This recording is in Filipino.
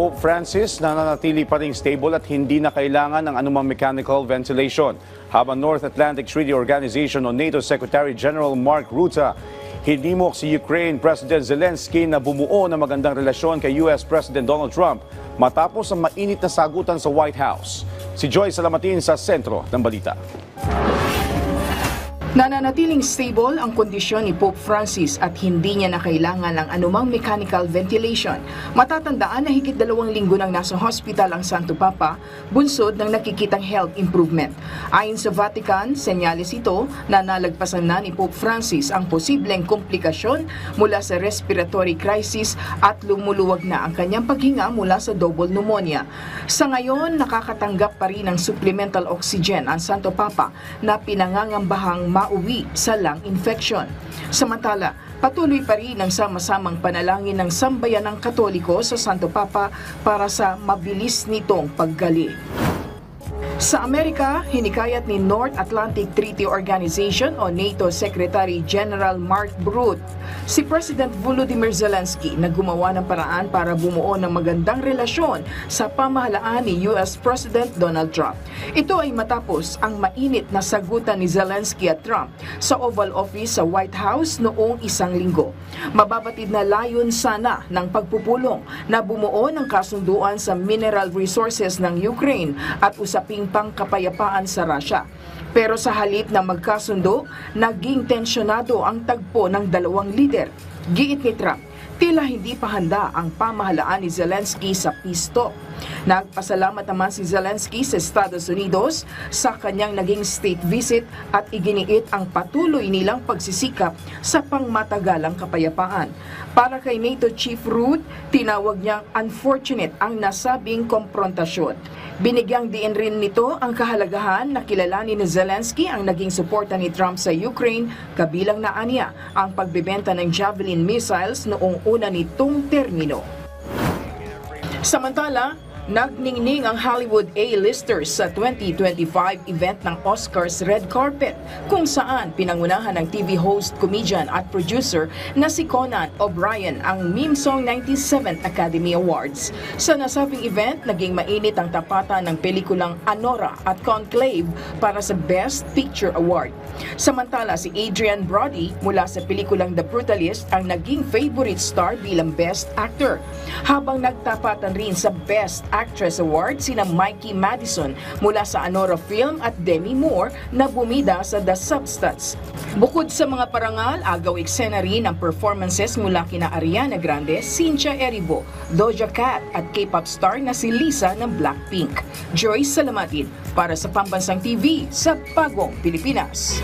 Pope Francis na nanatili pa ring stable at hindi na kailangan ng anumang mechanical ventilation. Habang North Atlantic Treaty Organization o NATO Secretary General Mark Rutte hinimok si Ukraine President Zelensky na bumuo ng magandang relasyon kay US President Donald Trump matapos ang mainit na sagutan sa White House. Si Joy Salamatin sa sentro ng balita. Nananatiling stable ang kondisyon ni Pope Francis at hindi niya na kailangan ng anumang mechanical ventilation. Matatandaan na higit 2 linggo nang nasa hospital ang Santo Papa, bunsod ng nakikitang health improvement. Ayon sa Vatican, senyales ito na nalagpasan na ni Pope Francis ang posibleng komplikasyon mula sa respiratory crisis at lumuluwag na ang kanyang paghinga mula sa double pneumonia. Sa ngayon, nakakatanggap pa rin ng supplemental oxygen ang Santo Papa na pinangangambahang mauwi sa lung infection. Samantala, patuloy pa rin ang sama-samang panalangin ng sambayanang Katoliko sa Santo Papa para sa mabilis nitong paggaling. Sa Amerika, hinikayat ni North Atlantic Treaty Organization o NATO Secretary General Mark Rutte si President Volodymyr Zelensky na gumawa ng paraan para bumuo ng magandang relasyon sa pamahalaan ni US President Donald Trump. Ito ay matapos ang mainit na sagutan ni Zelensky at Trump sa Oval Office sa White House noong 1 linggo. Mababatid na layon sana ng pagpupulong na bumuo ng kasunduan sa mineral resources ng Ukraine at usaping pangkapayapaan sa Russia. Pero sa halip na magkasundo, naging tensyonado ang tagpo ng dalawang lider. Giit ni Trump, tila hindi pa handa ang pamahalaan ni Zelensky sa peace talk. Nagpasalamat naman si Zelensky sa Estados Unidos sa kanyang naging state visit at iginiit ang patuloy nilang pagsisikap sa pangmatagalang kapayapaan. Para kay NATO Chief Rutte, tinawag niyang unfortunate ang nasabing komprontasyon. Binigyang diin rin nito ang kahalagahan na kilalanin ni Zelensky ang naging suporta ni Trump sa Ukraine, kabilang na aniya ang pagbebenta ng Javelin missiles noong una nitong termino. Samantala, nagningning ang Hollywood A-listers sa 2025 event ng Oscars Red Carpet, kung saan pinangunahan ng TV host, comedian at producer na si Conan O'Brien ang Meme Song 97th Academy Awards. Sa nasabing event, naging mainit ang tapatan ng pelikulang Anora at Conclave para sa Best Picture Award. Samantala, si Adrian Brody mula sa pelikulang The Brutalist ang naging favorite star bilang Best Actor. Habang nagtapatan rin sa Best Actress Award sina Mikey Madison mula sa Anora Film at Demi Moore na bumida sa The Substance. Bukod sa mga parangal, agaw eksena rin ang performances mula kina Ariana Grande, Cynthia Erivo, Doja Cat at K-pop star na si Lisa ng Blackpink. Joy Salamatin para sa Pambansang TV sa Bagong Pilipinas.